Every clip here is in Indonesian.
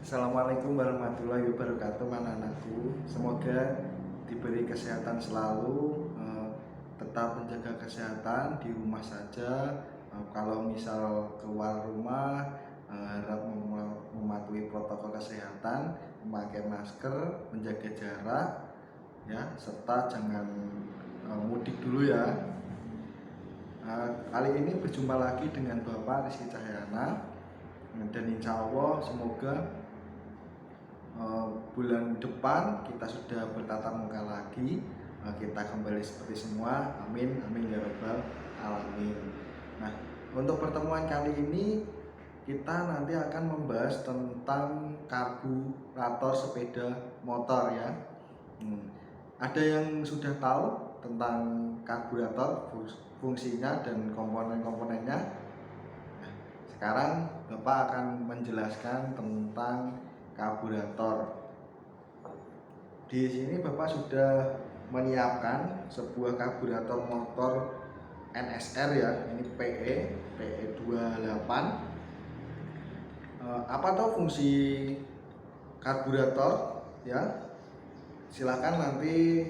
Assalamualaikum warahmatullahi wabarakatuh, anak-anakku. Semoga diberi kesehatan selalu, tetap menjaga kesehatan di rumah saja. Kalau misal keluar rumah, harap mematuhi protokol kesehatan, memakai masker, menjaga jarak, ya, serta jangan mudik dulu ya. Kali ini berjumpa lagi dengan Bapak Rizky Cahyana, dan insya Allah semoga bulan depan kita sudah bertatap muka lagi, kita kembali seperti semua. Amin amin ya rabbal alamin. Nah, untuk pertemuan kali ini kita nanti akan membahas tentang karburator sepeda motor ya. Ada yang sudah tahu tentang karburator, fungsinya dan komponen-komponennya? Nah, sekarang Bapak akan menjelaskan tentang karburator. Di sini Bapak sudah menyiapkan sebuah karburator motor NSR ya, ini PE 28. Apa tuh fungsi karburator ya? Silakan nanti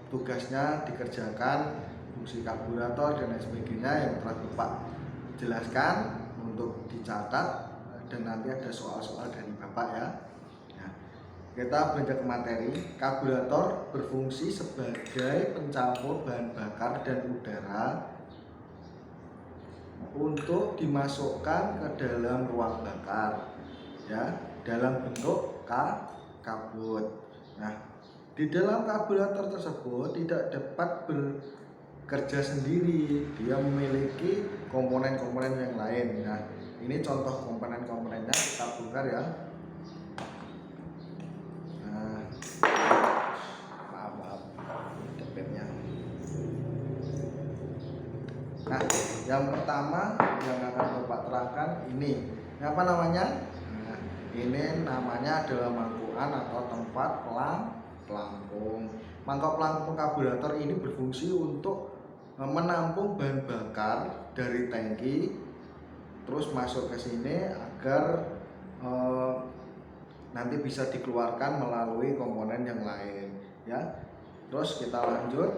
tugasnya dikerjakan, fungsi karburator dan lain sebagainya yang telah Bapak jelaskan untuk dicatat, dan nanti ada soal-soal dari Bapak ya. Nah, kita beranjak ke materi. Karburator berfungsi sebagai pencampur bahan bakar dan udara untuk dimasukkan ke dalam ruang bakar ya, dalam bentuk kabut. Nah, di dalam karburator tersebut tidak dapat bekerja sendiri, dia memiliki komponen-komponen yang lain. Nah, ini contoh komponen-komponennya, kita bongkar ya. Nah, maaf debetnya. Nah, yang pertama yang akan Bapak terangkan ini apa namanya? Nah, ini namanya adalah mangkukan atau tempat pelampung. Mangkok pelampung karburator ini berfungsi untuk menampung bahan bakar dari tangki, terus masuk ke sini agar nanti bisa dikeluarkan melalui komponen yang lain ya. Terus kita lanjut.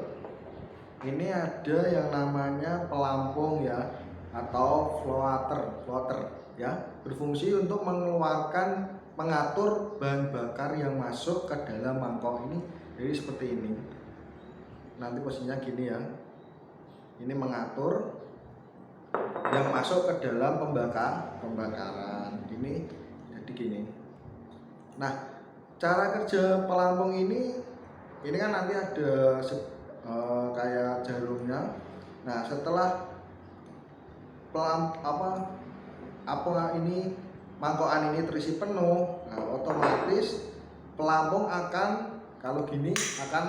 Ini ada yang namanya pelampung ya, atau floater ya, berfungsi untuk mengatur bahan bakar yang masuk ke dalam mangkok ini. Jadi seperti ini, nanti posisinya gini ya, ini mengatur yang masuk ke dalam pembakaran ini, jadi gini. Nah, cara kerja pelampung ini kan nanti ada kayak jarumnya. Nah, setelah ini mangkokan ini terisi penuh, nah otomatis pelampung akan, kalau gini, akan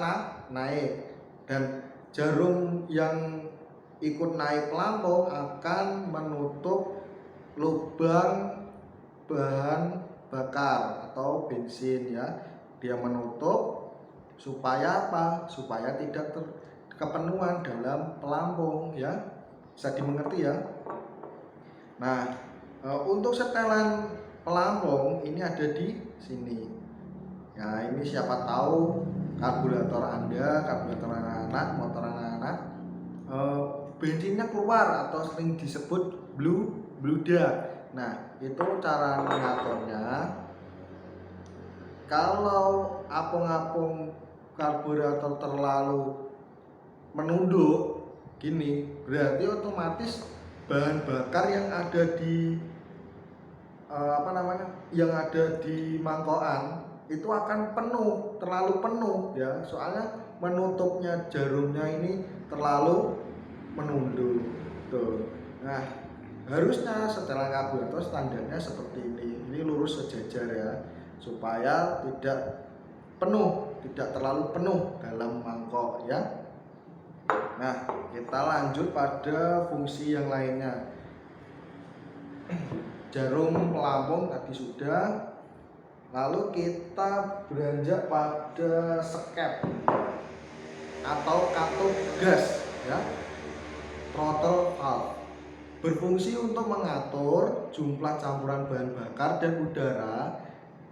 naik, dan jarum yang ikut naik pelampung akan menutup lubang bahan bakar atau bensin ya. Dia menutup supaya apa? Supaya tidak kepenuhan dalam pelampung ya. Bisa dimengerti ya. Nah, untuk setelan pelampung ini ada di sini. Ya, ini siapa tahu karburator Anda, karburator anak-anak, motor anak-anak, bensinnya keluar atau sering disebut bludak. Nah, itu cara mengaturnya. Kalau apung-apung karburator terlalu menunduk gini, berarti otomatis bahan bakar yang ada di yang ada di mangkokan itu akan penuh, terlalu penuh ya, soalnya menutupnya jarumnya ini terlalu menunduk tuh. Nah, harusnya setelah karburator standarnya seperti ini lurus sejajar ya, supaya tidak penuh, tidak terlalu penuh dalam mangkok ya. Nah, kita lanjut pada fungsi yang lainnya. Jarum pelampung tadi sudah. Lalu kita beranjak pada skep atau katup gas ya, throttle valve. berfungsi untuk mengatur jumlah campuran bahan bakar dan udara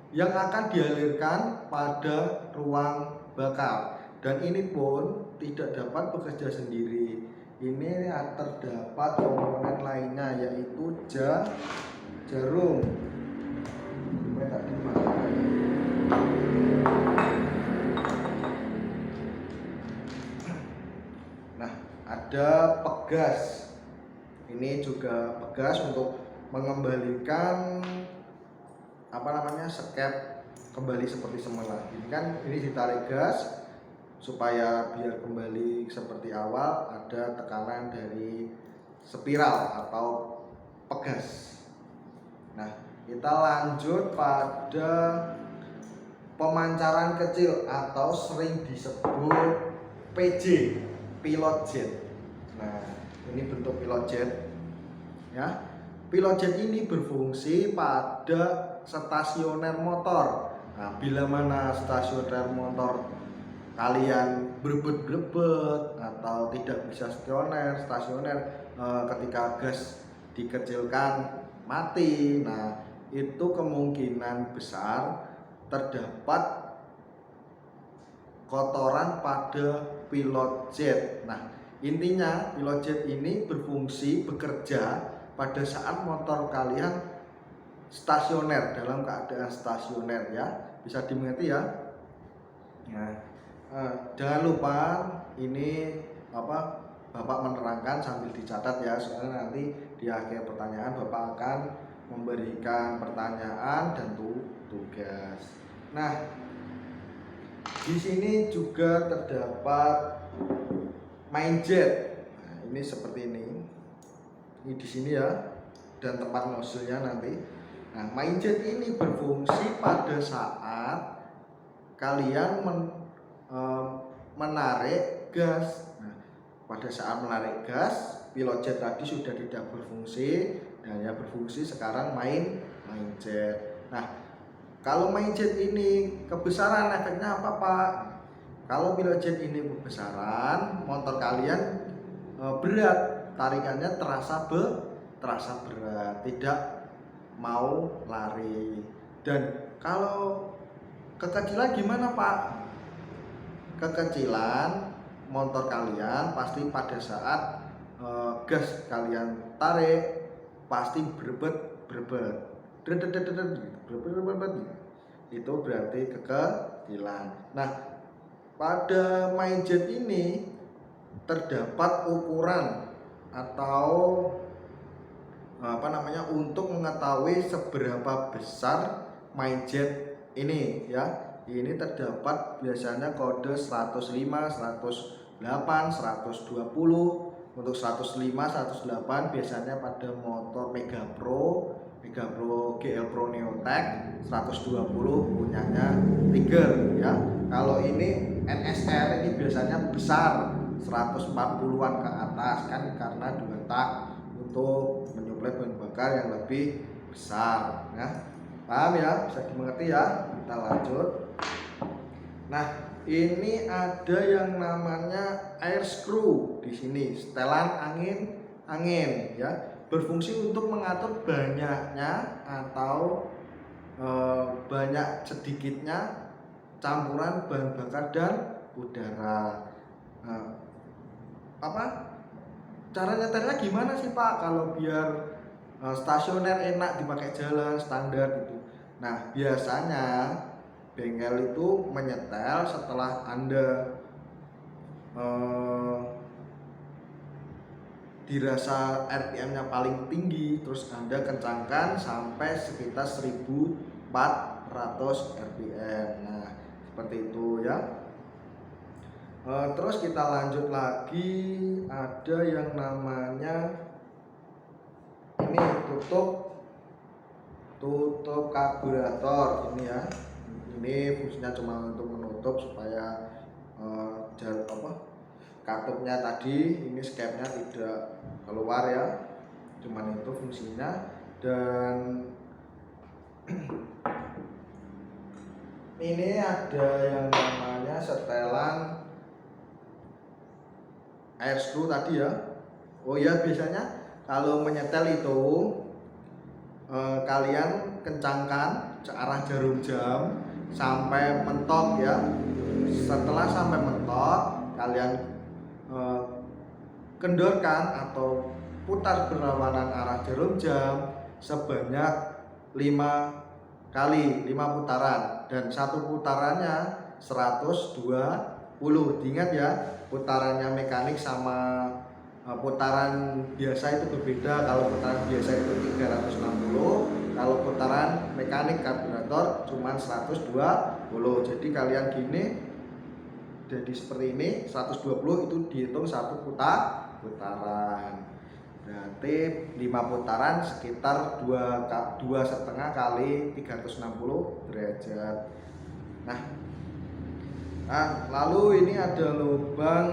yang akan dialirkan pada ruang bakar, dan ini pun tidak dapat bekerja sendiri. Ini terdapat komponen lainnya yaitu jarum. Nah, ada pegas. Ini juga pegas untuk mengembalikan skep kembali seperti semula. Ini kan ini ditarik gas supaya biar kembali seperti awal, ada tekanan dari spiral atau pegas. Nah, kita lanjut pada pemancaran kecil atau sering disebut PJ, pilot jet. Nah, ini bentuk pilot jet ya. Pilot jet ini berfungsi pada stasioner motor. Nah, bila mana stasioner motor kalian berebut-berebut atau tidak bisa stasioner, ketika gas dikecilkan mati, nah itu kemungkinan besar terdapat kotoran pada pilot jet. Nah, intinya pilot jet ini berfungsi bekerja pada saat motor kalian stasioner, dalam keadaan stasioner ya, bisa dimengerti ya. Nah, jangan lupa ini Bapak menerangkan sambil dicatat ya, soalnya nanti di akhir pertanyaan Bapak akan memberikan pertanyaan dan tugas. Nah, di sini juga terdapat main jet. Nah, ini seperti ini. Ini di sini ya, dan tempat nozzle-nya nanti. Nah, main jet ini berfungsi pada saat kalian menarik gas. Nah, pada saat menarik gas, pilot jet tadi sudah tidak berfungsi, dan yang berfungsi sekarang main jet. Nah, kalau main jet ini kebesaran, efeknya apa Pak? Kalau pilot jet ini kebesaran, motor kalian berat, tarikannya terasa berat, tidak mau lari. Dan kalau kekecilan gimana Pak? Kekecilan motor kalian pasti pada saat gas kalian tarik pasti berebet, itu berarti kekecilan. Nah, pada main jet ini terdapat ukuran atau untuk mengetahui seberapa besar main jet ini ya. Ini terdapat biasanya kode 105, 108, 120. Untuk 105, 108 biasanya pada motor Mega Pro GL Pro Neotech. 120 punyanya Tiger ya. Kalau ini NSR ini biasanya besar, 140-an ke atas kan, karena 2 tak untuk menyuplai bahan bakar yang lebih besar ya. Paham ya? Bisa dimengerti ya? Kita lanjut. Nah, ini ada yang namanya air screw di sini, setelan angin ya. Berfungsi untuk mengatur banyaknya atau banyak sedikitnya campuran bahan bakar dan udara. Cara nyetelnya gimana sih Pak? Kalau biar stasioner enak dipakai jalan standar gitu. Nah, biasanya bengkel itu menyetel setelah Anda dirasa RPM-nya paling tinggi, terus Anda kencangkan sampai sekitar 1400 RPM. Nah, seperti itu ya. Terus kita lanjut lagi, ada yang namanya ini tutup karburator ini ya. Ini fungsinya cuma untuk menutup supaya katupnya tadi ini skepnya tidak keluar ya. Cuman itu fungsinya. Dan ini ada yang namanya setelan air screw tadi ya. Oh ya, biasanya kalau menyetel itu kalian kencangkan ke arah jarum jam sampai mentok ya. Setelah sampai mentok, kalian kendorkan atau putar berlawanan arah jarum jam sebanyak 5 kali, 5 putaran, dan satu putarannya 120. Diingat ya, putarannya mekanik sama putaran biasa itu berbeda. Kalau putaran biasa itu 360, kalau putaran mekanik karburator cuma 120. Jadi kalian gini, jadi seperti ini, 120 itu dihitung satu putaran. Berarti 5 putaran sekitar 2,5 kali 360 derajat. Nah, lalu ini ada lubang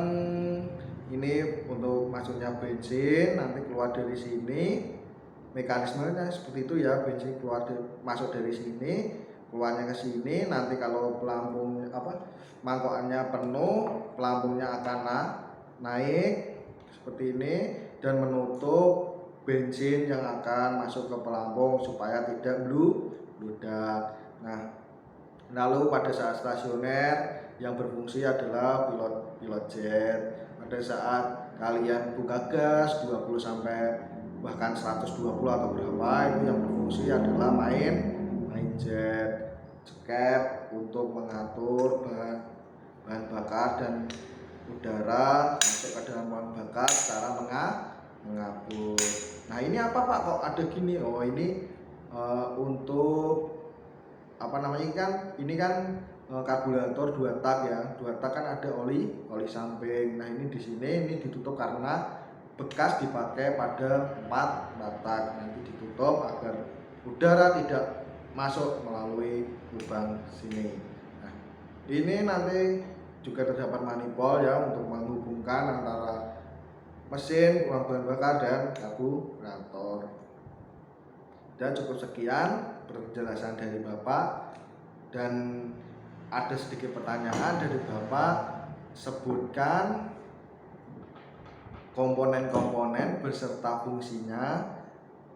ini untuk masuknya bensin, nanti keluar dari sini. Mekanismenya seperti itu ya, bensin masuk dari sini, keluarnya ke sini. Nanti kalau pelampung mangkokannya penuh, pelampungnya akan naik seperti ini dan menutup bensin yang akan masuk ke pelampung supaya tidak bludak. Nah, lalu pada saat stasioner yang berfungsi adalah pilot jet. Pada saat kalian buka gas 20 sampai bahkan 120 atau berapa, itu yang berfungsi adalah main jet cekep untuk mengatur bahan bakar dan udara masuk ke dalam bahan bakar secara mengapung. Nah, ini apa Pak kok ada gini? Oh, ini untuk ini kan karburator 2 tak ya. 2 tak kan ada oli samping. Nah, ini di sini ini ditutup karena bekas dipakai pada 4 tak. Nanti ditutup agar udara tidak masuk melalui lubang sini. Nah, ini nanti juga terdapat manifold ya untuk menghubungkan antara mesin, ruang bahan bakar dan karburator. Dan cukup sekian penjelasan dari Bapak, dan ada sedikit pertanyaan dari Bapak. Sebutkan komponen-komponen beserta fungsinya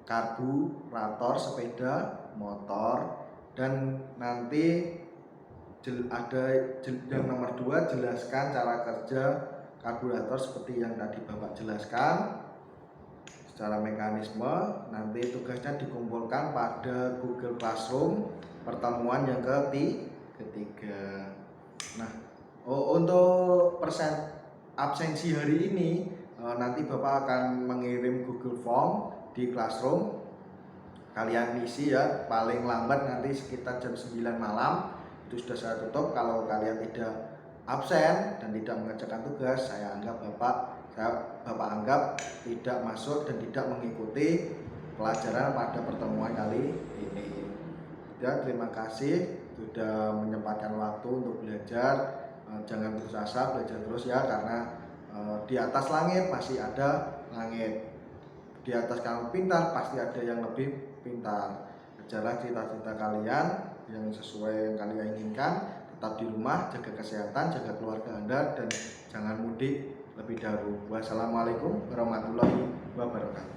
karburator sepeda motor, dan nanti ada yang nomor 2, jelaskan cara kerja karburator seperti yang tadi Bapak jelaskan secara mekanisme. Nanti tugasnya dikumpulkan pada Google Classroom pertemuan yang ketiga. Nah, untuk absensi hari ini nanti Bapak akan mengirim Google Form di Classroom. Kalian isi ya, paling lambat nanti sekitar jam 9 malam itu sudah saya tutup. Kalau kalian tidak absen dan tidak mengerjakan tugas, Bapak anggap tidak masuk dan tidak mengikuti pelajaran pada pertemuan kali ini. Ya, terima kasih sudah menyempatkan waktu untuk belajar. Jangan putus asa, belajar terus ya, karena di atas langit masih ada langit. Di atas kamu pintar, pasti ada yang lebih pintar. Kejarlah cita-cita kalian yang sesuai yang kalian inginkan. Tetap di rumah, jaga kesehatan, jaga keluarga Anda, dan jangan mudik lebih dahulu. Wassalamualaikum warahmatullahi wabarakatuh.